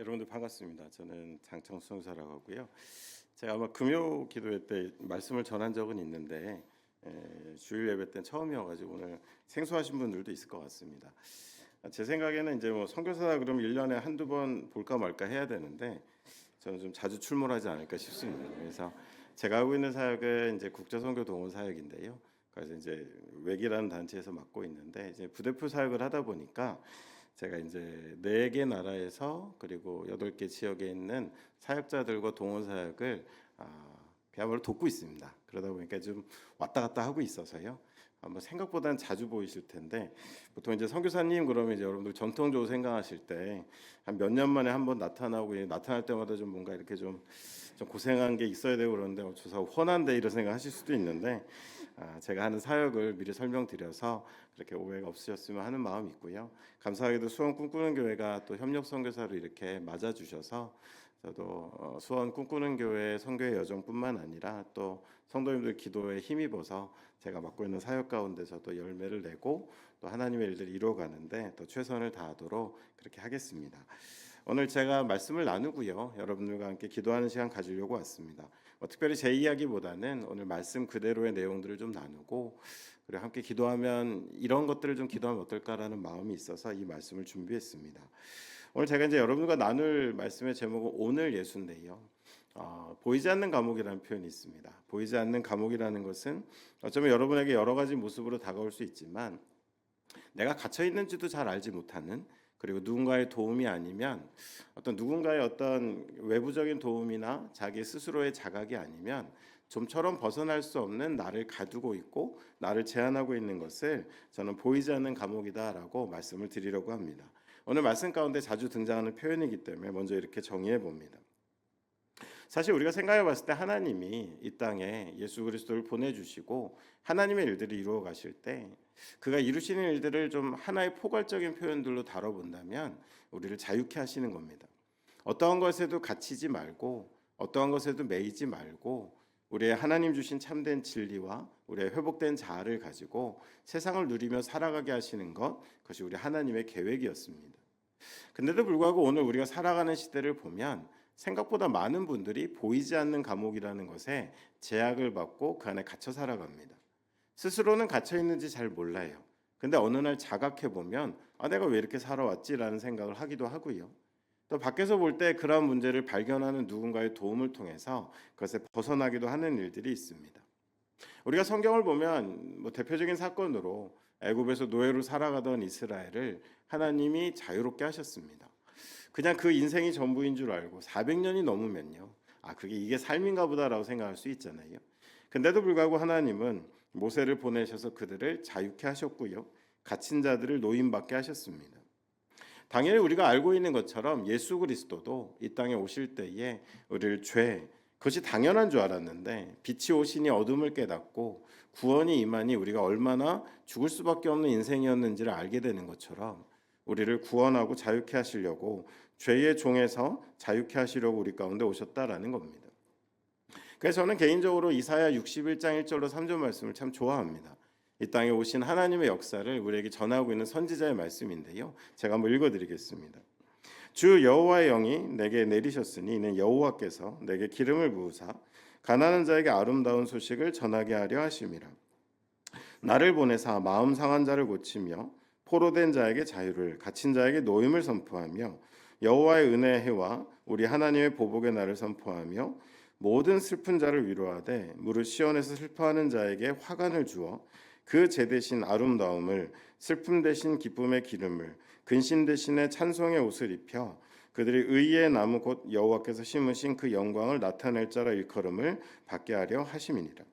여러분들 반갑습니다. 저는 장청수 선사라고 하고요. 제가 아마 금요 기도회 때 말씀을 전한 적은 있는데 주일 예배 때는 처음이어가지고 오늘 생소하신 분들도 있을 것 같습니다. 제 생각에는 이제 뭐 선교사다 그러면 1년에 한두 번 볼까 말까 해야 되는데 저는 좀 자주 출몰하지 않을까 싶습니다. 그래서 제가 하고 있는 사역은 이제 국제선교 동원 사역인데요. 그래서 이제 웩이라는 단체에서 맡고 있는데 이제 부대표 사역을 하다 보니까 제가 이제 4개 나라에서 그리고 8개 지역에 있는 사역자들과 동원 사역을 그야말로 돕고 있습니다. 그러다 보니까 좀 왔다 갔다 하고 있어서요. 뭐 생각보다는 자주 보이실 텐데 보통 이제 선교사님 그러면 이제 여러분들 전통적으로 생각하실 때 한 몇 년 만에 한 번 나타나고 나타날 때마다 좀 뭔가 이렇게 좀 고생한 게 있어야 되고 그러는데 조사 훤한데 이런 생각하실 수도 있는데 제가 하는 사역을 미리 설명드려서 그렇게 오해가 없으셨으면 하는 마음이 있고요. 감사하게도 수원 꿈꾸는 교회가 또 협력 선교사로 이렇게 맞아주셔서 저도 수원 꿈꾸는 교회 선교의 여정뿐만 아니라 또 성도님들 기도에 힘입어서 제가 맡고 있는 사역 가운데서 또 열매를 내고 또 하나님의 일들을 이루어가는데 더 최선을 다하도록 그렇게 하겠습니다. 오늘 제가 말씀을 나누고요. 여러분들과 함께 기도하는 시간 가지려고 왔습니다. 특별히 제 이야기보다는 오늘 말씀 그대로의 내용들을 좀 나누고 그리고 함께 기도하면 이런 것들을 좀 기도하면 어떨까라는 마음이 있어서 이 말씀을 준비했습니다. 오늘 제가 이제 여러분과 나눌 말씀의 제목은 오늘 예수인데요. 보이지 않는 감옥이라는 표현이 있습니다. 보이지 않는 감옥이라는 것은 어쩌면 여러분에게 여러 가지 모습으로 다가올 수 있지만 내가 갇혀 있는지도 잘 알지 못하는 그리고 누군가의 도움이 아니면 누군가의 어떤 외부적인 도움이나 자기 스스로의 자각이 아니면 좀처럼 벗어날 수 없는 나를 가두고 있고 나를 제한하고 있는 것을 저는 보이지 않는 감옥이다라고 말씀을 드리려고 합니다. 오늘 말씀 가운데 자주 등장하는 표현이기 때문에 먼저 이렇게 정의해 봅니다. 사실 우리가 생각해 봤을 때 하나님이 이 땅에 예수 그리스도를 보내주시고 하나님의 일들을 이루어 가실 때 그가 이루시는 일들을 좀 하나의 포괄적인 표현들로 다뤄본다면 우리를 자유케 하시는 겁니다. 어떠한 것에도 갇히지 말고 어떠한 것에도 매이지 말고 우리의 하나님 주신 참된 진리와 우리의 회복된 자아를 가지고 세상을 누리며 살아가게 하시는 것, 그것이 우리 하나님의 계획이었습니다. 근데도 불구하고 오늘 우리가 살아가는 시대를 보면 생각보다 많은 분들이 보이지 않는 감옥이라는 것에 제약을 받고 그 안에 갇혀 살아갑니다. 스스로는 갇혀 있는지 잘 몰라요. 근데 어느 날 자각해 보면 내가 왜 이렇게 살아왔지라는 생각을 하기도 하고요. 또 밖에서 볼 때 그러한 문제를 발견하는 누군가의 도움을 통해서 그것에 벗어나기도 하는 일들이 있습니다. 우리가 성경을 보면 대표적인 사건으로 애굽에서 노예로 살아가던 이스라엘을 하나님이 자유롭게 하셨습니다. 그냥 그 인생이 전부인 줄 알고 400년이 넘으면요. 이게 삶인가 보다라고 생각할 수 있잖아요. 근데도 불구하고 하나님은 모세를 보내셔서 그들을 자유케 하셨고요. 갇힌 자들을 노임받게 하셨습니다. 당연히 우리가 알고 있는 것처럼 예수 그리스도도 이 땅에 오실 때에 우리를 그것이 당연한 줄 알았는데 빛이 오시니 어둠을 깨닫고 구원이 임하니 우리가 얼마나 죽을 수밖에 없는 인생이었는지를 알게 되는 것처럼 우리를 구원하고 자유케 하시려고 죄의 종에서 자유케 하시려고 우리 가운데 오셨다라는 겁니다. 그래서 저는 개인적으로 이사야 61장 1절로 3절 말씀을 참 좋아합니다. 이 땅에 오신 하나님의 역사를 우리에게 전하고 있는 선지자의 말씀인데요. 제가 한번 읽어드리겠습니다. 주 여호와의 영이 내게 내리셨으니 이는 여호와께서 내게 기름을 부으사 가난한 자에게 아름다운 소식을 전하게 하려 하심이라. 나를 보내사 마음 상한 자를 고치며 포로된 자에게 자유를 갇힌 자에게 노임을 선포하며 여호와의 은혜의 해와 우리 하나님의 보복의 날을 선포하며 모든 슬픈 자를 위로하되 무릇 시온에서 슬퍼하는 자에게 화관을 주어 그 제 대신 아름다움을 슬픔 대신 기쁨의 기름을 근심 대신에 찬송의 옷을 입혀 그들이 의의 나무 곧 여호와께서 심으신 그 영광을 나타낼 자라 일컬음을 받게 하려 하심이니라.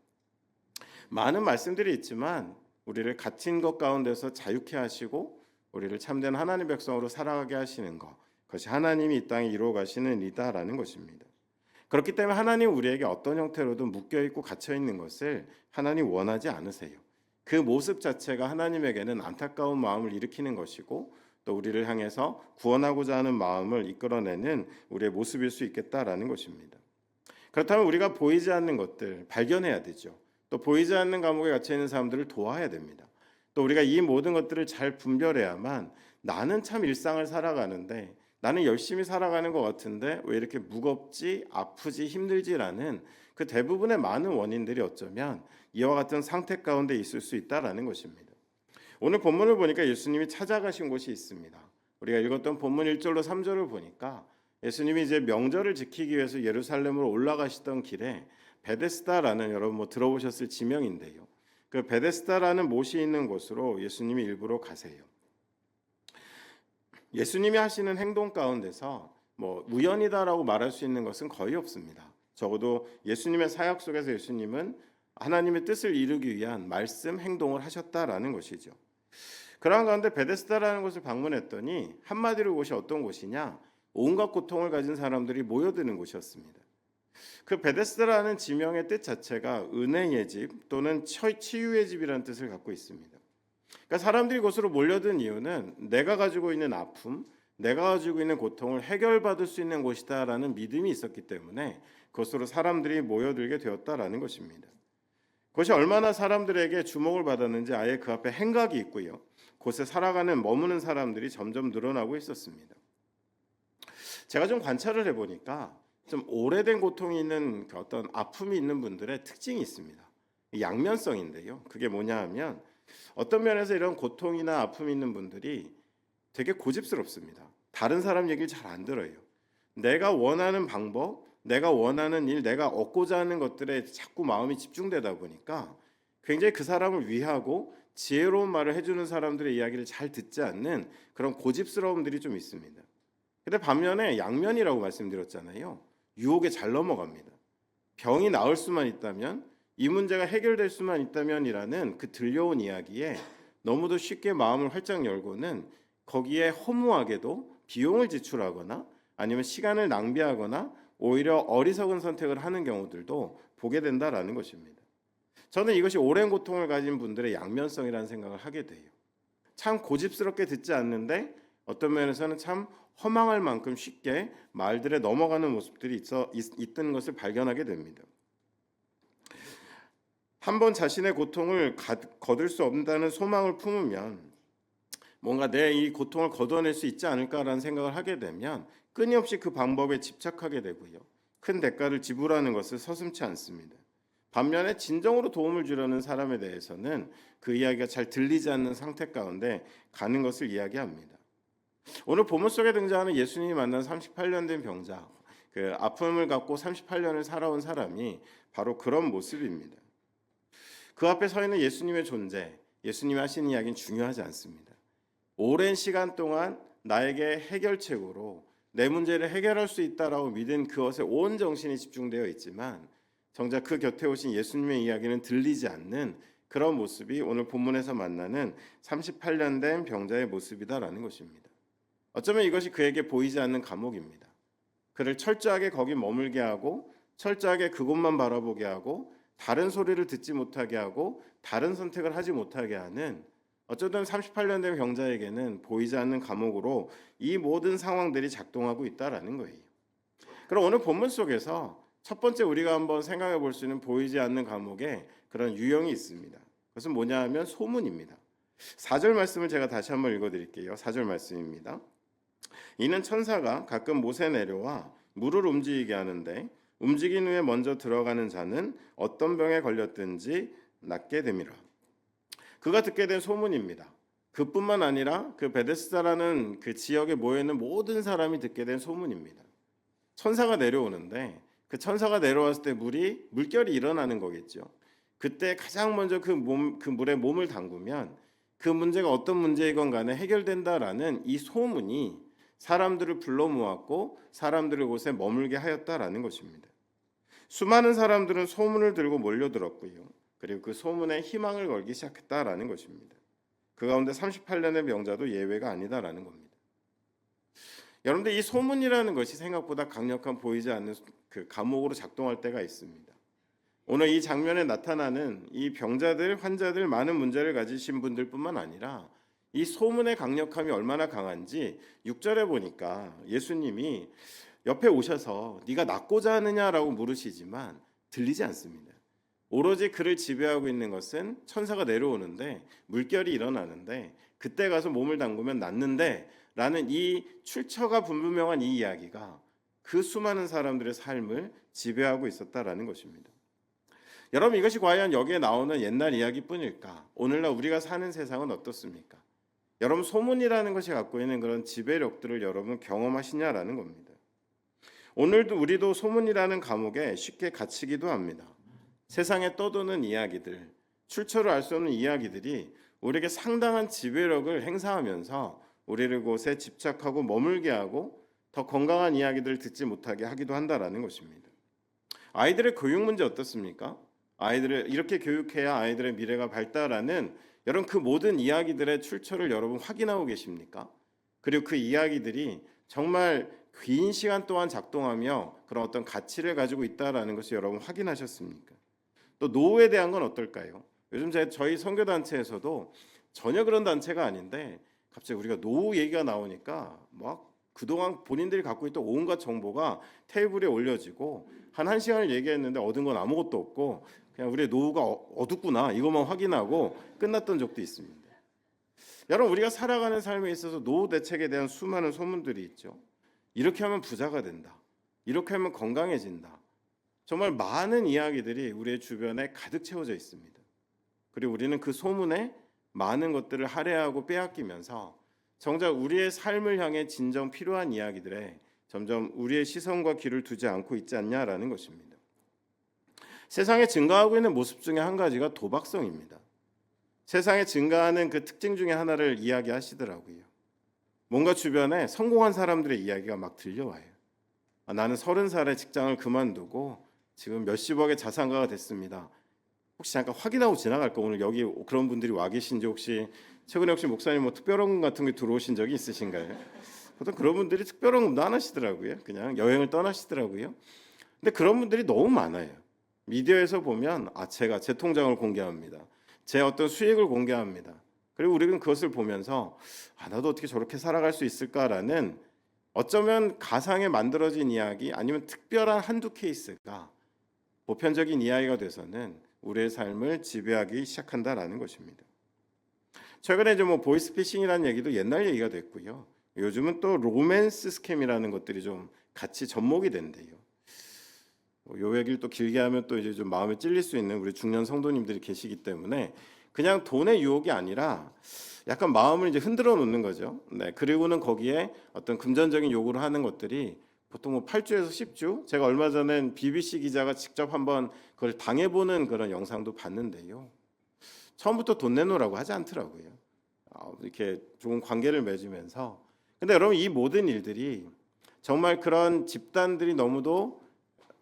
많은 말씀들이 있지만 우리를 갇힌 것 가운데서 자유케 하시고 우리를 참된 하나님의 백성으로 살아가게 하시는 것, 그것이 하나님이 이 땅에 이루어 가시는 일이다라는 것입니다. 그렇기 때문에 하나님 우리에게 어떤 형태로든 묶여있고 갇혀있는 것을 하나님 원하지 않으세요. 그 모습 자체가 하나님에게는 안타까운 마음을 일으키는 것이고 또 우리를 향해서 구원하고자 하는 마음을 이끌어내는 우리의 모습일 수 있겠다라는 것입니다. 그렇다면 우리가 보이지 않는 것들 발견해야 되죠. 또 보이지 않는 감옥에 갇혀 있는 사람들을 도와야 됩니다. 또 우리가 이 모든 것들을 잘 분별해야만 나는 참 일상을 살아가는데 나는 열심히 살아가는 것 같은데 왜 이렇게 무겁지, 아프지, 힘들지라는 그 대부분의 많은 원인들이 어쩌면 이와 같은 상태 가운데 있을 수 있다라는 것입니다. 오늘 본문을 보니까 예수님이 찾아가신 곳이 있습니다. 우리가 읽었던 본문 1절로 3절을 보니까 예수님이 이제 명절을 지키기 위해서 예루살렘으로 올라가시던 길에 베데스다라는, 여러분 들어보셨을 지명인데요. 그 베데스다라는 못이 있는 곳으로 예수님이 일부러 가세요. 예수님이 하시는 행동 가운데서 우연이다라고 말할 수 있는 것은 거의 없습니다. 적어도 예수님의 사역 속에서 예수님은 하나님의 뜻을 이루기 위한 말씀, 행동을 하셨다라는 것이죠. 그러한 가운데 베데스다라는 곳을 방문했더니 한마디로 이곳이 어떤 곳이냐? 온갖 고통을 가진 사람들이 모여드는 곳이었습니다. 그 베데스다라는 지명의 뜻 자체가 은혜의 집 또는 치유의 집이라는 뜻을 갖고 있습니다. 그러니까 사람들이 곳으로 몰려든 이유는 내가 가지고 있는 아픔, 내가 가지고 있는 고통을 해결받을 수 있는 곳이다라는 믿음이 있었기 때문에 그곳으로 사람들이 모여들게 되었다라는 것입니다. 그것이 얼마나 사람들에게 주목을 받았는지 아예 그 앞에 행각이 있고요. 곳에 살아가는 머무는 사람들이 점점 늘어나고 있었습니다. 제가 좀 관찰을 해보니까 좀 오래된 고통이 있는 어떤 아픔이 있는 분들의 특징이 있습니다. 양면성인데요. 그게 뭐냐 하면 어떤 면에서 이런 고통이나 아픔이 있는 분들이 되게 고집스럽습니다. 다른 사람 얘기를 잘 안 들어요. 내가 원하는 방법, 내가 원하는 일, 내가 얻고자 하는 것들에 자꾸 마음이 집중되다 보니까 굉장히 그 사람을 위하고 지혜로운 말을 해주는 사람들의 이야기를 잘 듣지 않는 그런 고집스러움들이 좀 있습니다. 근데 반면에 양면이라고 말씀드렸잖아요. 유혹에 잘 넘어갑니다. 병이 나을 수만 있다면, 이 문제가 해결될 수만 있다면이라는 그 들려온 이야기에 너무도 쉽게 마음을 활짝 열고는 거기에 허무하게도 비용을 지출하거나 아니면 시간을 낭비하거나 오히려 어리석은 선택을 하는 경우들도 보게 된다라는 것입니다. 저는 이것이 오랜 고통을 가진 분들의 양면성이라는 생각을 하게 돼요. 참 고집스럽게 듣지 않는데 어떤 면에서는 참 허망할 만큼 쉽게 말들에 넘어가는 모습들이 있던 것을 발견하게 됩니다. 한번 자신의 고통을 거둘 수 없다는 소망을 품으면 뭔가 내 이 고통을 거둬낼 수 있지 않을까라는 생각을 하게 되면 끊임없이 그 방법에 집착하게 되고요. 큰 대가를 지불하는 것을 서슴지 않습니다. 반면에 진정으로 도움을 주려는 사람에 대해서는 그 이야기가 잘 들리지 않는 상태 가운데 가는 것을 이야기합니다. 오늘 본문 속에 등장하는 예수님이 만난 38년 된 병자, 그 아픔을 갖고 38년을 살아온 사람이 바로 그런 모습입니다. 그 앞에 서 있는 예수님의 존재, 예수님이 하시는 이야기는 중요하지 않습니다. 오랜 시간 동안 나에게 해결책으로 내 문제를 해결할 수 있다라고 믿은 그것에 온 정신이 집중되어 있지만 정작 그 곁에 오신 예수님의 이야기는 들리지 않는 그런 모습이 오늘 본문에서 만나는 38년 된 병자의 모습이다라는 것입니다. 어쩌면 이것이 그에게 보이지 않는 감옥입니다. 그를 철저하게 거기 머물게 하고 철저하게 그곳만 바라보게 하고 다른 소리를 듣지 못하게 하고 다른 선택을 하지 못하게 하는, 어쩌면 38년 된 병자에게는 보이지 않는 감옥으로 이 모든 상황들이 작동하고 있다라는 거예요. 그럼 오늘 본문 속에서 첫 번째 우리가 한번 생각해 볼 수 있는 보이지 않는 감옥에 그런 유형이 있습니다. 그것은 뭐냐 하면 소문입니다. 4절 말씀을 제가 다시 한번 읽어드릴게요. 4절 말씀입니다. 이는 천사가 가끔 못에 내려와 물을 움직이게 하는데 움직인 후에 먼저 들어가는 자는 어떤 병에 걸렸든지 낫게 됨이라. 그가 듣게 된 소문입니다. 그뿐만 아니라 그 베데스다라는 그 지역에 모여있는 모든 사람이 듣게 된 소문입니다. 천사가 내려오는데 그 천사가 내려왔을 때 물결이 일어나는 거겠죠. 그때 가장 먼저 그 물에 몸을 담그면 그 문제가 어떤 문제이건 간에 해결된다라는 이 소문이 사람들을 불러 모았고 사람들을 곳에 머물게 하였다라는 것입니다. 수많은 사람들은 소문을 들고 몰려들었고요. 그리고 그 소문에 희망을 걸기 시작했다라는 것입니다. 그 가운데 38년의 병자도 예외가 아니다라는 겁니다. 여러분들, 이 소문이라는 것이 생각보다 강력한 보이지 않는 그 감옥으로 작동할 때가 있습니다. 오늘 이 장면에 나타나는 이 병자들, 환자들, 많은 문제를 가지신 분들뿐만 아니라 이 소문의 강력함이 얼마나 강한지 6절에 보니까 예수님이 옆에 오셔서 네가 낫고자 하느냐라고 물으시지만 들리지 않습니다. 오로지 그를 지배하고 있는 것은 천사가 내려오는데 물결이 일어나는데 그때 가서 몸을 담그면 낫는데 라는 이 출처가 불분명한 이 이야기가 그 수많은 사람들의 삶을 지배하고 있었다라는 것입니다. 여러분, 이것이 과연 여기에 나오는 옛날 이야기뿐일까? 오늘날 우리가 사는 세상은 어떻습니까? 여러분, 소문이라는 것이 갖고 있는 그런 지배력들을 여러분 경험하시냐라는 겁니다. 오늘도 우리도 소문이라는 감옥에 쉽게 갇히기도 합니다. 세상에 떠도는 이야기들, 출처를 알 수 없는 이야기들이 우리에게 상당한 지배력을 행사하면서 우리를 곳에 집착하고 머물게 하고 더 건강한 이야기들을 듣지 못하게 하기도 한다라는 것입니다. 아이들의 교육 문제 어떻습니까? 아이들을 이렇게 교육해야 아이들의 미래가 발달하는 여러분, 그 모든 이야기들의 출처를 여러분 확인하고 계십니까? 그리고 그 이야기들이 정말 긴 시간 동안 작동하며 그런 어떤 가치를 가지고 있다라는 것을 여러분 확인하셨습니까? 또 노후에 대한 건 어떨까요? 요즘 저희 선교단체에서도 전혀 그런 단체가 아닌데 갑자기 우리가 노후 얘기가 나오니까 막 그동안 본인들이 갖고 있던 온갖 정보가 테이블에 올려지고 한 1시간을 얘기했는데 얻은 건 아무것도 없고 그냥 우리의 노후가 어둡구나 이것만 확인하고 끝났던 적도 있습니다. 여러분, 우리가 살아가는 삶에 있어서 노후 대책에 대한 수많은 소문들이 있죠. 이렇게 하면 부자가 된다. 이렇게 하면 건강해진다. 정말 많은 이야기들이 우리의 주변에 가득 채워져 있습니다. 그리고 우리는 그 소문에 많은 것들을 할애하고 빼앗기면서 정작 우리의 삶을 향해 진정 필요한 이야기들에 점점 우리의 시선과 귀를 두지 않고 있지 않냐라는 것입니다. 세상에 증가하고 있는 모습 중에 한 가지가 도박성입니다. 세상에 증가하는 그 특징 중에 하나를 이야기하시더라고요. 뭔가 주변에 성공한 사람들의 이야기가 막 들려와요. 나는 30살에 직장을 그만두고 지금 몇십억의 자산가가 됐습니다. 혹시 잠깐 확인하고 지나갈까? 오늘 여기 그런 분들이 와 계신지 혹시 최근에 혹시 목사님 뭐 특별원금 같은 게 들어오신 적이 있으신가요? 보통 그런 분들이 특별원금도 안 하시더라고요. 그냥 여행을 떠나시더라고요. 근데 그런 분들이 너무 많아요. 미디어에서 보면 제가 제 통장을 공개합니다. 제 어떤 수익을 공개합니다. 그리고 우리는 그것을 보면서 나도 어떻게 저렇게 살아갈 수 있을까라는 어쩌면 가상에 만들어진 이야기 아니면 특별한 한두 케이스가 보편적인 이야기가 돼서는 우리의 삶을 지배하기 시작한다라는 것입니다. 최근에 이제 뭐 보이스피싱이라는 얘기도 옛날 얘기가 됐고요. 요즘은 또 로맨스 스캠이라는 것들이 좀 같이 접목이 된대요. 요 얘기를 또 길게 하면 또 이제 좀 마음에 찔릴 수 있는 우리 중년 성도님들이 계시기 때문에 그냥 돈의 유혹이 아니라 약간 마음을 이제 흔들어 놓는 거죠. 네, 그리고는 거기에 어떤 금전적인 요구를 하는 것들이 보통 뭐 8주에서 10주. 제가 얼마 전엔 BBC 기자가 직접 한번 그걸 당해보는 그런 영상도 봤는데요. 처음부터 돈 내놓으라고 하지 않더라고요. 이렇게 좋은 관계를 맺으면서. 근데 여러분, 이 모든 일들이 정말 그런 집단들이 너무도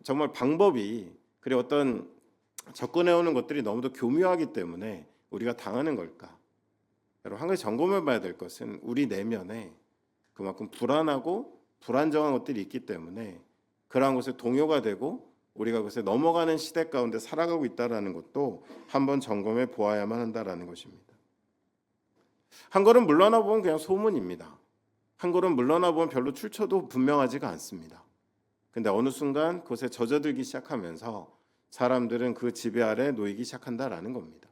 정말 방법이 그리고 어떤 접근해오는 것들이 너무도 교묘하기 때문에 우리가 당하는 걸까? 여러분, 한 가지 점검해 봐야 될 것은 우리 내면에 그만큼 불안하고 불안정한 것들이 있기 때문에 그러한 것에 동요가 되고 우리가 그것에 넘어가는 시대 가운데 살아가고 있다라는 것도 한번 점검해 보아야만 한다라는 것입니다. 한 걸음 물러나 보면 그냥 소문입니다. 한 걸음 물러나 보면 별로 출처도 분명하지가 않습니다. 근데 어느 순간 그것에 젖어들기 시작하면서 사람들은 그 지배 아래 놓이기 시작한다라는 겁니다.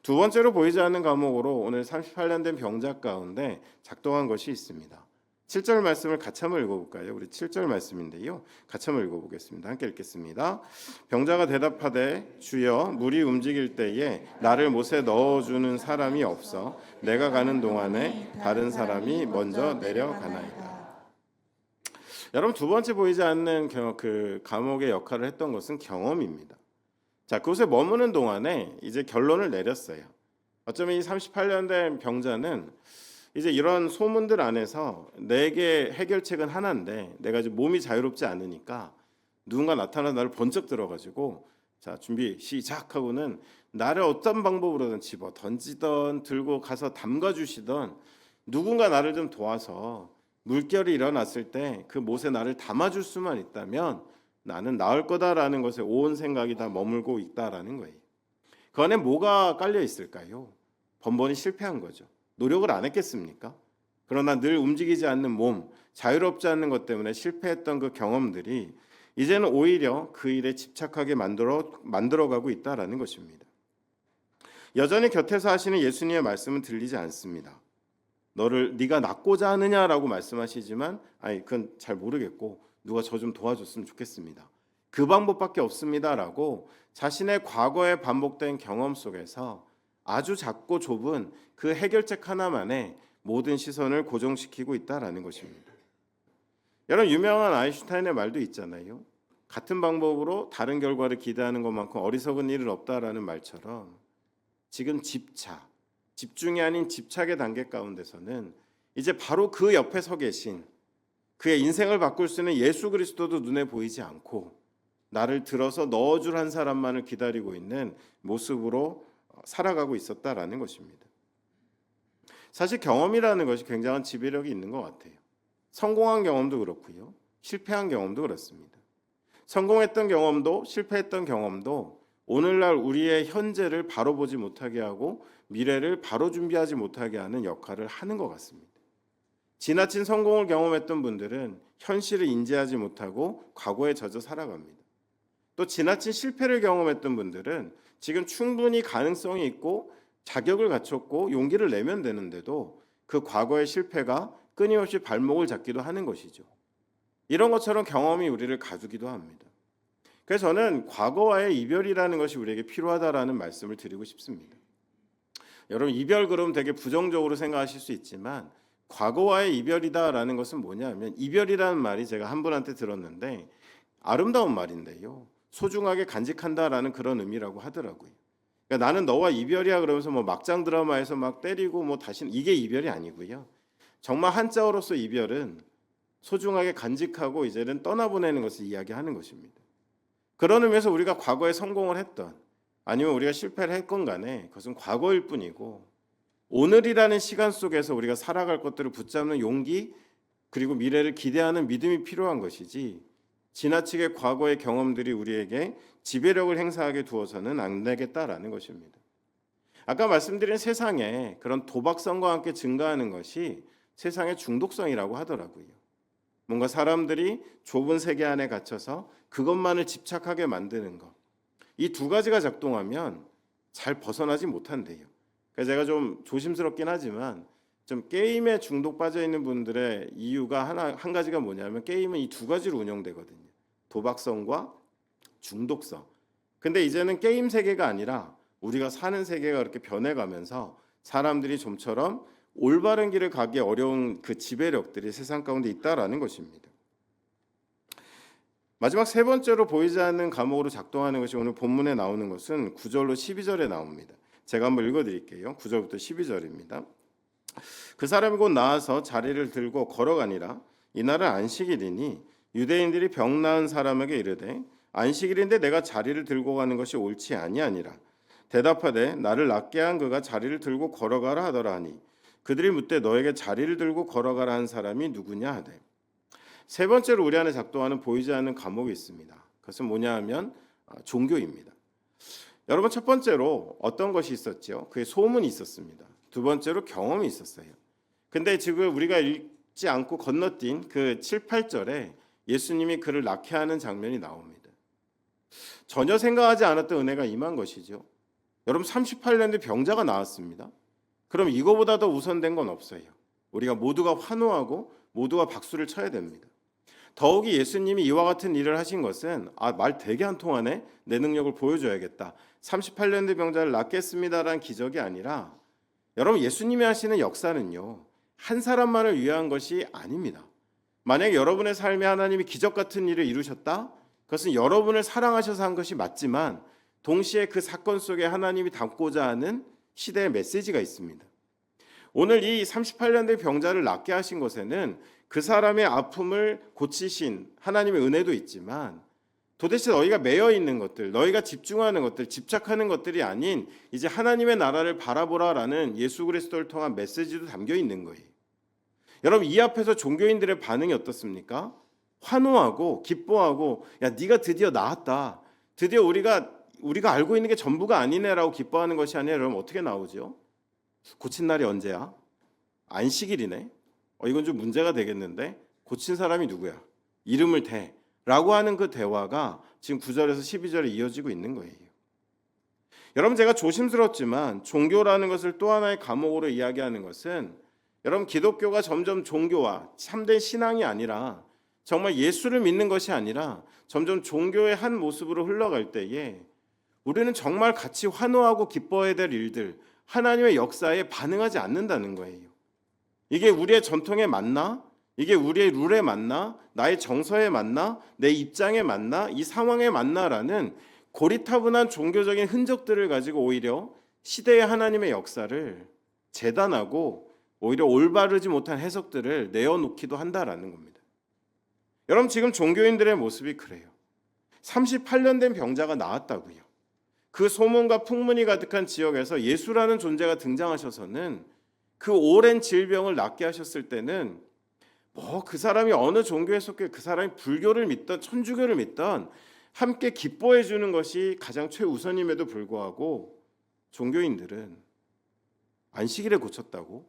두 번째로 보이지 않는 감옥으로 오늘 38년 된 병자 가운데 작동한 것이 있습니다. 7절 말씀을 같이 한번 읽어볼까요? 우리 7절 말씀인데요. 같이 한번 읽어보겠습니다. 함께 읽겠습니다. 병자가 대답하되 주여 물이 움직일 때에 나를 못에 넣어주는 사람이 없어 내가 가는 동안에 다른 사람이 먼저 내려가나이다. 여러분, 두 번째 보이지 않는 그 감옥의 역할을 했던 것은 경험입니다. 자, 그곳에 머무는 동안에 이제 결론을 내렸어요. 어쩌면 이 38년 된 병자는 이제 이런 소문들 안에서 내게 해결책은 하나인데 내가 이제 몸이 자유롭지 않으니까 누군가 나타나 나를 번쩍 들어가지고 자, 준비 시작하고는 나를 어떤 방법으로든 집어 던지던 들고 가서 담가주시던 누군가 나를 좀 도와서 물결이 일어났을 때 그 못에 나를 담아줄 수만 있다면 나는 나을 거다라는 것에 온 생각이 다 머물고 있다라는 거예요. 그 안에 뭐가 깔려 있을까요? 번번이 실패한 거죠. 노력을 안 했겠습니까? 그러나 늘 움직이지 않는 몸, 자유롭지 않는 것 때문에 실패했던 그 경험들이 이제는 오히려 그 일에 집착하게 만들어가고 있다라는 것입니다. 여전히 곁에서 하시는 예수님의 말씀은 들리지 않습니다. 네가 낫고자 하느냐라고 말씀하시지만 아니 그건 잘 모르겠고 누가 저 좀 도와줬으면 좋겠습니다. 그 방법밖에 없습니다라고 자신의 과거에 반복된 경험 속에서 아주 작고 좁은 그 해결책 하나만에 모든 시선을 고정시키고 있다라는 것입니다. 여러분 유명한 아인슈타인의 말도 있잖아요. 같은 방법으로 다른 결과를 기대하는 것만큼 어리석은 일은 없다라는 말처럼 지금 집중이 아닌 집착의 단계 가운데서는 이제 바로 그 옆에 서 계신 그의 인생을 바꿀 수 있는 예수 그리스도도 눈에 보이지 않고 나를 들어서 넣어줄 한 사람만을 기다리고 있는 모습으로 살아가고 있었다라는 것입니다. 사실 경험이라는 것이 굉장한 지배력이 있는 것 같아요. 성공한 경험도 그렇고요. 실패한 경험도 그렇습니다. 성공했던 경험도 실패했던 경험도 오늘날 우리의 현재를 바로 보지 못하게 하고 미래를 바로 준비하지 못하게 하는 역할을 하는 것 같습니다. 지나친 성공을 경험했던 분들은 현실을 인지하지 못하고 과거에 젖어 살아갑니다. 또 지나친 실패를 경험했던 분들은 지금 충분히 가능성이 있고 자격을 갖췄고 용기를 내면 되는데도 그 과거의 실패가 끊임없이 발목을 잡기도 하는 것이죠. 이런 것처럼 경험이 우리를 가두기도 합니다. 그래서 저는 과거와의 이별이라는 것이 우리에게 필요하다라는 말씀을 드리고 싶습니다. 여러분 이별 그러면 되게 부정적으로 생각하실 수 있지만 과거와의 이별이다라는 것은 뭐냐면 이별이라는 말이 제가 한 분한테 들었는데 아름다운 말인데요. 소중하게 간직한다라는 그런 의미라고 하더라고요. 그러니까 나는 너와 이별이야 그러면서 뭐 막장 드라마에서 막 때리고 뭐 다시는 이게 이별이 아니고요. 정말 한자어로서 이별은 소중하게 간직하고 이제는 떠나보내는 것을 이야기하는 것입니다. 그런 의미에서 우리가 과거에 성공을 했던 아니면 우리가 실패를 했건 간에 그것은 과거일 뿐이고 오늘이라는 시간 속에서 우리가 살아갈 것들을 붙잡는 용기 그리고 미래를 기대하는 믿음이 필요한 것이지 지나치게 과거의 경험들이 우리에게 지배력을 행사하게 두어서는 안 되겠다라는 것입니다. 아까 말씀드린 세상에 그런 도박성과 함께 증가하는 것이 세상의 중독성이라고 하더라고요. 뭔가 사람들이 좁은 세계 안에 갇혀서 그것만을 집착하게 만드는 것. 이 두 가지가 작동하면 잘 벗어나지 못한대요. 그래서 제가 좀 조심스럽긴 하지만 좀 게임에 중독 빠져 있는 분들의 이유가 한 가지가 뭐냐면 게임은 이 두 가지로 운영되거든요. 도박성과 중독성. 근데 이제는 게임 세계가 아니라 우리가 사는 세계가 그렇게 변해가면서 사람들이 좀처럼 올바른 길을 가기 어려운 그 지배력들이 세상 가운데 있다라는 것입니다. 마지막 세 번째로 보이지 않는 감옥으로 작동하는 것이 오늘 본문에 나오는 것은 9절로 12절에 나옵니다. 제가 한번 읽어드릴게요. 9절부터 12절입니다. 그 사람이 곧 나와서 자리를 들고 걸어가니라. 이날은 안식일이니 유대인들이 병 나은 사람에게 이르되 안식일인데 내가 자리를 들고 가는 것이 옳지 아니하니라. 대답하되 나를 낫게 한 그가 자리를 들고 걸어가라 하더라 하니 그들이 묻되 너에게 자리를 들고 걸어가라 한 사람이 누구냐 하되 세 번째로 우리 안에 작동하는 보이지 않는 감옥이 있습니다. 그것은 뭐냐 하면 종교입니다. 여러분 첫 번째로 어떤 것이 있었죠? 그의 소문이 있었습니다. 두 번째로 경험이 있었어요. 근데 지금 우리가 읽지 않고 건너뛴 그 7, 8절에 예수님이 그를 낫게 하는 장면이 나옵니다. 전혀 생각하지 않았던 은혜가 임한 것이죠. 여러분 38년 뒤 병자가 나왔습니다. 그럼 이거보다 더 우선된 건 없어요. 우리가 모두가 환호하고 모두가 박수를 쳐야 됩니다. 더욱이 예수님이 이와 같은 일을 하신 것은 말 되게 한 통하네. 내 능력을 보여줘야겠다. 38년 된 병자를 낫겠습니다라는 기적이 아니라 여러분 예수님이 하시는 역사는요. 한 사람만을 위한 것이 아닙니다. 만약에 여러분의 삶에 하나님이 기적 같은 일을 이루셨다? 그것은 여러분을 사랑하셔서 한 것이 맞지만 동시에 그 사건 속에 하나님이 담고자 하는 시대의 메시지가 있습니다. 오늘 이 38년 된 병자를 낫게 하신 것에는 그 사람의 아픔을 고치신 하나님의 은혜도 있지만 도대체 너희가 매여 있는 것들, 너희가 집중하는 것들, 집착하는 것들이 아닌 이제 하나님의 나라를 바라보라라는 예수 그리스도를 통한 메시지도 담겨 있는 거예요. 여러분 이 앞에서 종교인들의 반응이 어떻습니까? 환호하고 기뻐하고 야 네가 드디어 나았다. 드디어 우리가 알고 있는 게 전부가 아니네라고 기뻐하는 것이 아니라 여러분 어떻게 나오죠? 고친 날이 언제야? 안식일이네. 이건 좀 문제가 되겠는데 고친 사람이 누구야? 이름을 대 라고 하는 그 대화가 지금 9절에서 12절에 이어지고 있는 거예요. 여러분, 제가 조심스럽지만 종교라는 것을 또 하나의 과목으로 이야기하는 것은 여러분, 기독교가 점점 종교와 참된 신앙이 아니라 정말 예수를 믿는 것이 아니라 점점 종교의 한 모습으로 흘러갈 때에 우리는 정말 같이 환호하고 기뻐해야 될 일들, 하나님의 역사에 반응하지 않는다는 거예요. 이게 우리의 전통에 맞나? 이게 우리의 룰에 맞나? 나의 정서에 맞나? 내 입장에 맞나? 이 상황에 맞나라는 고리타분한 종교적인 흔적들을 가지고 오히려 시대의 하나님의 역사를 재단하고 오히려 올바르지 못한 해석들을 내어놓기도 한다라는 겁니다. 여러분, 지금 종교인들의 모습이 그래요. 38년 된 병자가 나았다고요. 그 소문과 풍문이 가득한 지역에서 예수라는 존재가 등장하셔서는 그 오랜 질병을 낫게 하셨을 때는 그 사람이 어느 종교에 속해 그 사람이 불교를 믿던 천주교를 믿던 함께 기뻐해 주는 것이 가장 최우선임에도 불구하고 종교인들은 안식일에 고쳤다고?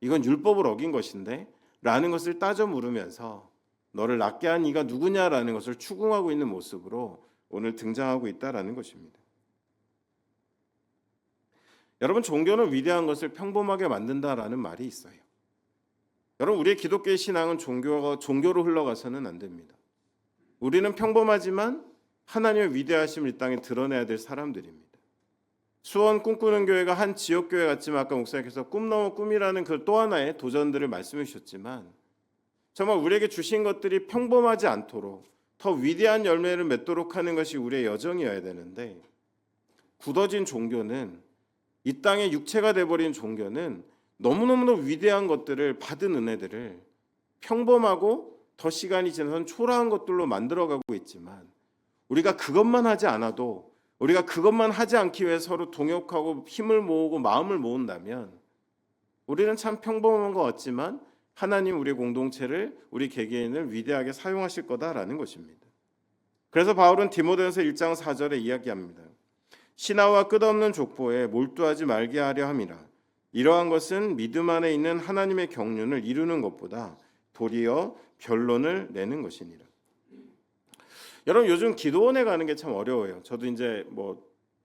이건 율법을 어긴 것인데? 라는 것을 따져 물으면서 너를 낫게 한 이가 누구냐라는 것을 추궁하고 있는 모습으로 오늘 등장하고 있다라는 것입니다. 여러분, 종교는 위대한 것을 평범하게 만든다라는 말이 있어요. 여러분, 우리의 기독교의 신앙은 종교로 흘러가서는 안 됩니다. 우리는 평범하지만 하나님의 위대하심을 이 땅에 드러내야 될 사람들입니다. 수원 꿈꾸는 교회가 한 지역교회 같지만 아까 목사님께서 꿈 넘어 꿈이라는 그 또 하나의 도전들을 말씀해 주셨지만 정말 우리에게 주신 것들이 평범하지 않도록 더 위대한 열매를 맺도록 하는 것이 우리의 여정이어야 되는데 굳어진 종교는 이 땅의 육체가 돼버린 종교는 너무너무 위대한 것들을 받은 은혜들을 평범하고 더 시간이 지나선 초라한 것들로 만들어가고 있지만 우리가 그것만 하지 않아도 우리가 그것만 하지 않기 위해 서로 동역하고 힘을 모으고 마음을 모은다면 우리는 참 평범한 것 같지만 하나님 우리 공동체를 우리 개개인을 위대하게 사용하실 거다라는 것입니다. 그래서 바울은 디모데전서 1장 4절에 이야기합니다. 신하와 끝없는 족보에 몰두하지 말게 하려 함이라. 이러한 것은 믿음 안에 있는 하나님의 경륜을 이루는 것보다 도리어 변론을 내는 것이니라. 여러분, 요즘 기도원에 가는 게 참 어려워요. 저도 이제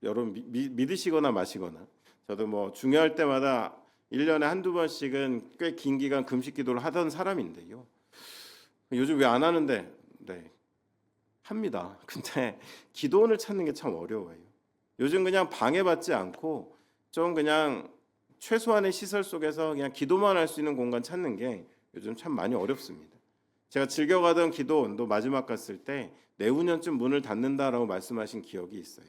여러분 믿으시거나 마시거나 저도 중요할 때마다 1년에 한두 번씩은 꽤 긴 기간 금식 기도를 하던 사람인데요. 요즘 왜 안 하는데? 네, 합니다. 근데 기도원을 찾는 게 참 어려워요. 요즘 그냥 방해받지 않고 좀 그냥 최소한의 시설 속에서 그냥 기도만 할 수 있는 공간 찾는 게 요즘 참 많이 어렵습니다. 제가 즐겨가던 기도원도 마지막 갔을 때 내후년쯤 문을 닫는다라고 말씀하신 기억이 있어요.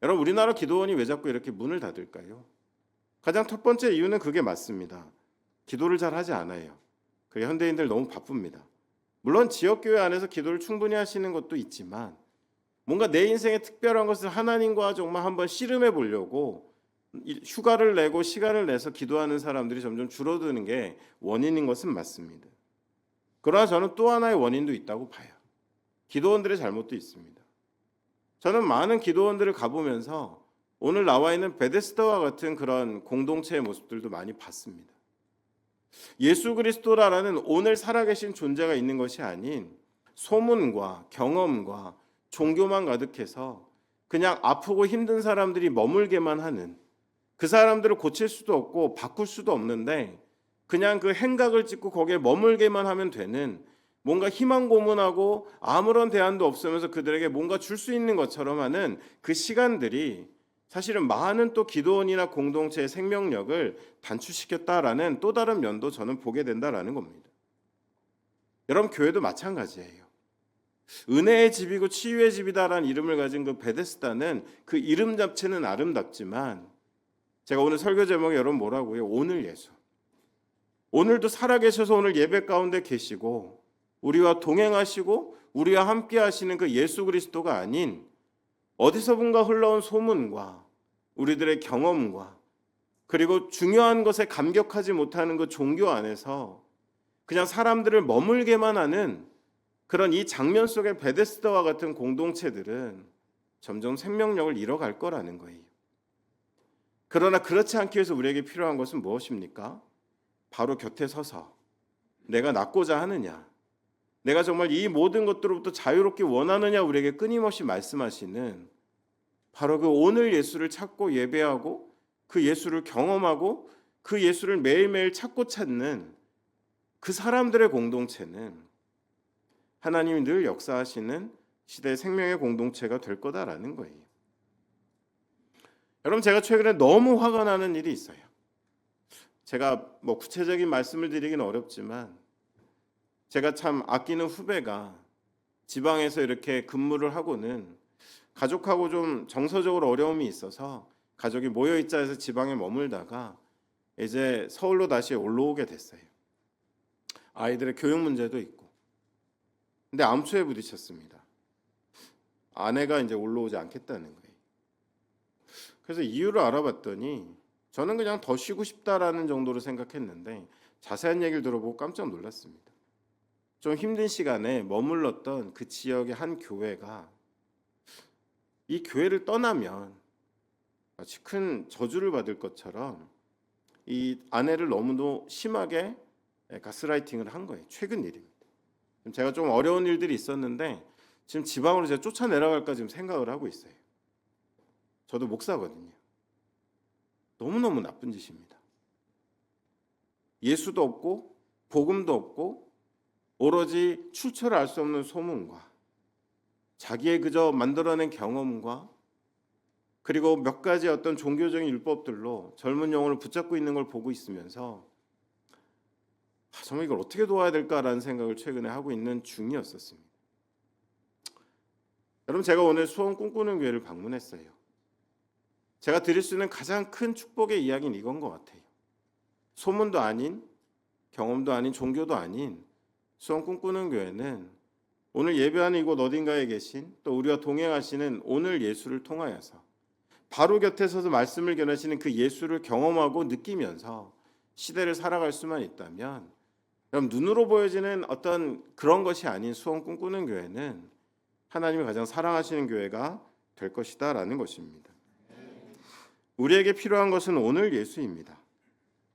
여러분, 우리나라 기도원이 왜 자꾸 이렇게 문을 닫을까요? 가장 첫 번째 이유는 그게 맞습니다. 기도를 잘 하지 않아요. 그게 현대인들 너무 바쁩니다. 물론 지역교회 안에서 기도를 충분히 하시는 것도 있지만 뭔가 내 인생에 특별한 것을 하나님과 정말 한번 씨름해 보려고 휴가를 내고 시간을 내서 기도하는 사람들이 점점 줄어드는 게 원인인 것은 맞습니다. 그러나 저는 또 하나의 원인도 있다고 봐요. 기도원들의 잘못도 있습니다. 저는 많은 기도원들을 가보면서 오늘 나와 있는 베데스다와 같은 그런 공동체의 모습들도 많이 봤습니다. 예수 그리스도라는 오늘 살아계신 존재가 있는 것이 아닌 소문과 경험과 종교만 가득해서 그냥 아프고 힘든 사람들이 머물게만 하는, 그 사람들을 고칠 수도 없고 바꿀 수도 없는데 그냥 그 행각을 찍고 거기에 머물게만 하면 되는, 뭔가 희망 고문하고 아무런 대안도 없으면서 그들에게 뭔가 줄 수 있는 것처럼 하는 그 시간들이 사실은 많은 또 기도원이나 공동체의 생명력을 단축시켰다라는 또 다른 면도 저는 보게 된다라는 겁니다. 여러분, 교회도 마찬가지예요. 은혜의 집이고 치유의 집이다라는 이름을 가진 그 베데스다는 그 이름 자체는 아름답지만 제가 오늘 설교 제목이 여러분 뭐라고요? 오늘 예수. 오늘도 살아계셔서 오늘 예배 가운데 계시고 우리와 동행하시고 우리와 함께 하시는 그 예수 그리스도가 아닌 어디서분가 흘러온 소문과 우리들의 경험과 그리고 중요한 것에 감격하지 못하는 그 종교 안에서 그냥 사람들을 머물게만 하는 그런 이 장면 속의 베데스다와 같은 공동체들은 점점 생명력을 잃어갈 거라는 거예요. 그러나 그렇지 않기 위해서 우리에게 필요한 것은 무엇입니까? 바로 곁에 서서 내가 낫고자 하느냐, 내가 정말 이 모든 것들로부터 자유롭게 원하느냐 우리에게 끊임없이 말씀하시는 바로 그 오늘 예수를 찾고 예배하고 그 예수를 경험하고 그 예수를 매일매일 찾고 찾는 그 사람들의 공동체는 하나님이 늘 역사하시는 시대의 생명의 공동체가 될 거다라는 거예요. 여러분, 제가 최근에 너무 화가 나는 일이 있어요. 제가 구체적인 말씀을 드리긴 어렵지만 제가 참 아끼는 후배가 지방에서 이렇게 근무를 하고는 가족하고 좀 정서적으로 어려움이 있어서 가족이 모여있자 해서 지방에 머물다가 이제 서울로 다시 올라오게 됐어요. 아이들의 교육 문제도 있고. 근데 암초에 부딪혔습니다. 아내가 이제 올라오지 않겠다는 거예요. 그래서 이유를 알아봤더니 저는 그냥 더 쉬고 싶다라는 정도로 생각했는데 자세한 얘기를 들어보고 깜짝 놀랐습니다. 좀 힘든 시간에 머물렀던 그 지역의 한 교회가 이 교회를 떠나면 마치 큰 저주를 받을 것처럼 이 아내를 너무도 심하게 가스라이팅을 한 거예요. 최근 일입니다. 제가 좀 어려운 일들이 있었는데 지금 지방으로 제가 쫓아내려갈까 지금 생각을 하고 있어요. 저도 목사거든요. 너무너무 나쁜 짓입니다. 예수도 없고 복음도 없고 오로지 출처를 알 수 없는 소문과 자기의 그저 만들어낸 경험과 그리고 몇 가지 어떤 종교적인 율법들로 젊은 영혼을 붙잡고 있는 걸 보고 있으면서 정말 이걸 어떻게 도와야 될까라는 생각을 최근에 하고 있는 중이었었습니다. 여러분, 제가 오늘 수원 꿈꾸는 교회를 방문했어요. 제가 드릴 수 있는 가장 큰 축복의 이야기는 이건 것 같아요. 소문도 아닌, 경험도 아닌, 종교도 아닌 수원 꿈꾸는 교회는 오늘 예배하는 이곳 어딘가에 계신 또 우리와 동행하시는 오늘 예수를 통하여서 바로 곁에 서서 말씀을 전하시는 그 예수를 경험하고 느끼면서 시대를 살아갈 수만 있다면, 그럼 눈으로 보여지는 어떤 그런 것이 아닌 수원 꿈꾸는 교회는 하나님이 가장 사랑하시는 교회가 될 것이다라는 것입니다. 우리에게 필요한 것은 오늘 예수입니다.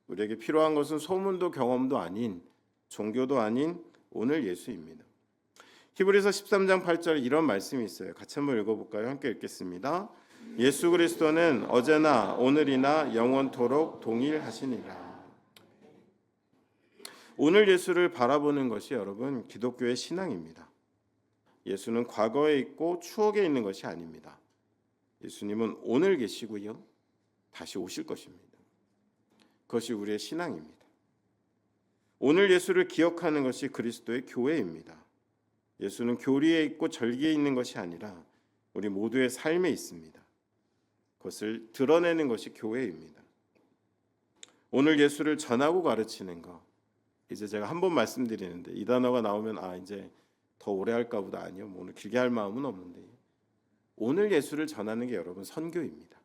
우리에게 필요한 것은 소문도 경험도 아닌, 종교도 아닌 오늘 예수입니다. 히브리서 13장 8절 이런 말씀이 있어요. 같이 한번 읽어볼까요? 함께 읽겠습니다. 예수 그리스도는 어제나 오늘이나 영원토록 동일하시니라. 오늘 예수를 바라보는 것이 여러분 기독교의 신앙입니다. 예수는 과거에 있고 추억에 있는 것이 아닙니다. 예수님은 오늘 계시고요, 다시 오실 것입니다. 그것이 우리의 신앙입니다. 오늘 예수를 기억하는 것이 그리스도의 교회입니다. 예수는 교리에 있고 절기에 있는 것이 아니라 우리 모두의 삶에 있습니다. 그것을 드러내는 것이 교회입니다. 오늘 예수를 전하고 가르치는 것, 이제 제가 한 번 말씀드리는데 이 단어가 나오면 이제 더 오래 할까 보다. 아니요, 오늘 길게 할 마음은 없는데 오늘 예수를 전하는 게 여러분 선교입니다.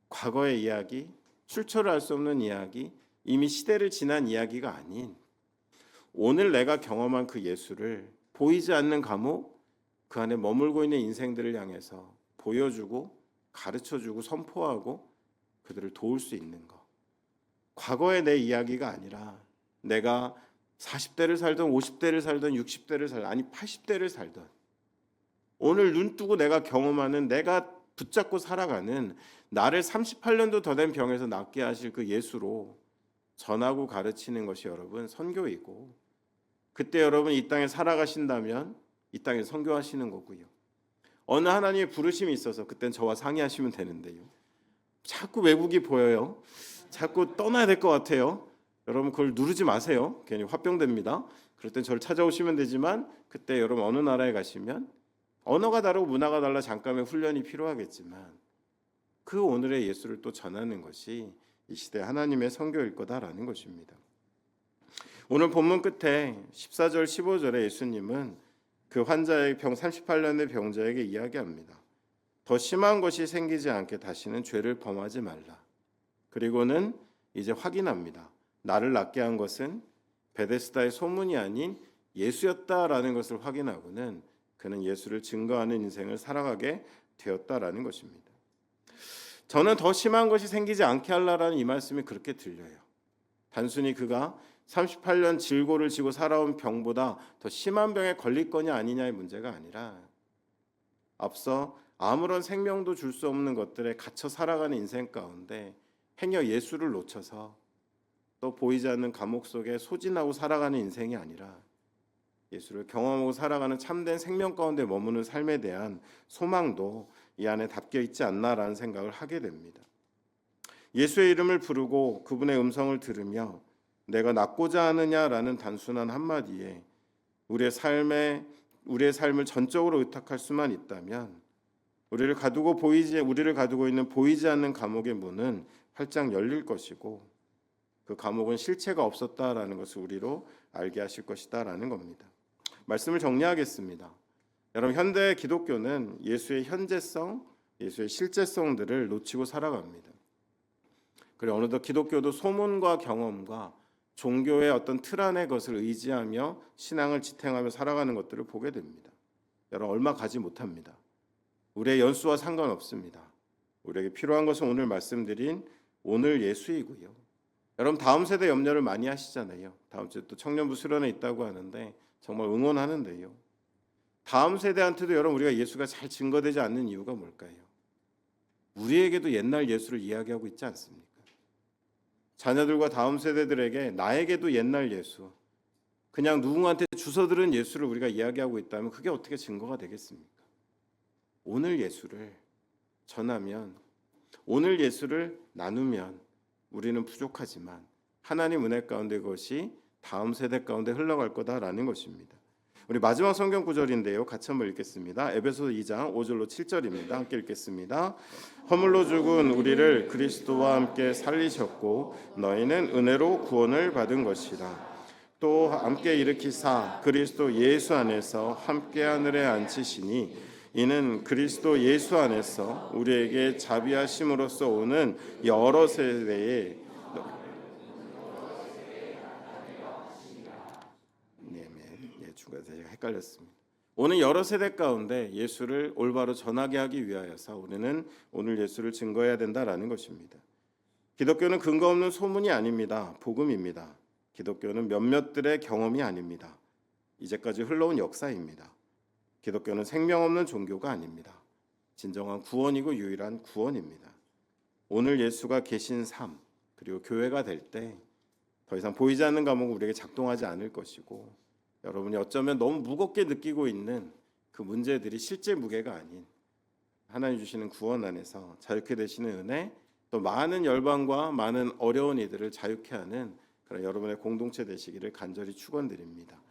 과거의 이야기, 출처를 알 수 없는 이야기, 이미 시대를 지난 이야기가 아닌 오늘 내가 경험한 그 예수를 보이지 않는 감옥, 그 안에 머물고 있는 인생들을 향해서 보여주고 가르쳐주고 선포하고 그들을 도울 수 있는 것. 과거의 내 이야기가 아니라 내가 40대를 살던 50대를 살던 60대를 살던 아니 80대를 살던 오늘 눈 뜨고 내가 경험하는, 내가 붙잡고 살아가는 나를 38년도 더 된 병에서 낫게 하실 그 예수로 전하고 가르치는 것이 여러분 선교이고, 그때 여러분 이 땅에 살아가신다면 이 땅에 선교하시는 거고요. 어느 하나님의 부르심이 있어서 그땐 저와 상의하시면 되는데요. 자꾸 외국이 보여요. 자꾸 떠나야 될 것 같아요. 여러분 그걸 누르지 마세요. 괜히 화병됩니다. 그럴 땐 저를 찾아오시면 되지만 그때 여러분 어느 나라에 가시면 언어가 다르고 문화가 달라 잠깐의 훈련이 필요하겠지만 그 오늘의 예수를 또 전하는 것이 이 시대 하나님의 선교일 거다라는 것입니다. 오늘 본문 끝에 14절 15절에 예수님은 그 환자의 38년의 병자에게 이야기합니다. 더 심한 것이 생기지 않게 다시는 죄를 범하지 말라. 그리고는 이제 확인합니다. 나를 낫게 한 것은 베데스다의 소문이 아닌 예수였다라는 것을 확인하고는 그는 예수를 증거하는 인생을 살아가게 되었다라는 것입니다. 저는 더 심한 것이 생기지 않게 하려라는 이 말씀이 그렇게 들려요. 단순히 그가 38년 질고를 지고 살아온 병보다 더 심한 병에 걸릴 거냐 아니냐의 문제가 아니라 앞서 아무런 생명도 줄 수 없는 것들에 갇혀 살아가는 인생 가운데 행여 예수를 놓쳐서 또 보이지 않는 감옥 속에 소진하고 살아가는 인생이 아니라 예수를 경험하고 살아가는 참된 생명 가운데 머무는 삶에 대한 소망도 이 안에 담겨 있지 않나라는 생각을 하게 됩니다. 예수의 이름을 부르고 그분의 음성을 들으며 내가 낫고자 하느냐라는 단순한 한마디에 우리의 삶을 전적으로 의탁할 수만 있다면 우리를 가두고 있는 보이지 않는 감옥의 문은 활짝 열릴 것이고 그 감옥은 실체가 없었다라는 것을 우리로 알게 하실 것이다라는 겁니다. 말씀을 정리하겠습니다. 여러분, 현대 기독교는 예수의 현재성, 예수의 실제성들을 놓치고 살아갑니다. 그리고 어느덧 기독교도 소문과 경험과 종교의 어떤 틀 안의 것을 의지하며 신앙을 지탱하며 살아가는 것들을 보게 됩니다. 여러분, 얼마 가지 못합니다. 우리의 연수와 상관없습니다. 우리에게 필요한 것은 오늘 말씀드린 오늘 예수이고요. 여러분, 다음 세대 염려를 많이 하시잖아요. 다음 주에 또 청년부 수련회 있다고 하는데 정말 응원하는데요. 다음 세대한테도 여러분 우리가 예수가 잘 증거되지 않는 이유가 뭘까요? 우리에게도 옛날 예수를 이야기하고 있지 않습니까? 자녀들과 다음 세대들에게 나에게도 옛날 예수, 그냥 누군가한테 주워 들은 예수를 우리가 이야기하고 있다면 그게 어떻게 증거가 되겠습니까? 오늘 예수를 전하면, 오늘 예수를 나누면 우리는 부족하지만 하나님 은혜 가운데 그것이 다음 세대 가운데 흘러갈 거다라는 것입니다. 우리 마지막 성경 구절인데요. 같이 한번 읽겠습니다. 에베소 2장 5절로 7절입니다. 함께 읽겠습니다. 허물로 죽은 우리를 그리스도와 함께 살리셨고 너희는 은혜로 구원을 받은 것이라. 또 함께 일으키사 그리스도 예수 안에서 함께 하늘에 앉히시니 이는 그리스도 예수 안에서 우리에게 자비하심으로써 오는 여러 세대에 제가 헷갈렸습니다. 오늘 여러 세대 가운데 예수를 올바로 전하게 하기 위하여서 우리는 오늘 예수를 증거해야 된다라는 것입니다. 기독교는 근거 없는 소문이 아닙니다. 복음입니다. 기독교는 몇몇들의 경험이 아닙니다. 이제까지 흘러온 역사입니다. 기독교는 생명 없는 종교가 아닙니다. 진정한 구원이고 유일한 구원입니다. 오늘 예수가 계신 삶, 그리고 교회가 될 때 더 이상 보이지 않는 감옥은 우리에게 작동하지 않을 것이고 여러분이 어쩌면 너무 무겁게 느끼고 있는 그 문제들이 실제 무게가 아닌 하나님 주시는 구원 안에서 자유케 되시는 은혜, 또 많은 열방과 많은 어려운 이들을 자유케 하는 그런 여러분의 공동체 되시기를 간절히 축원드립니다.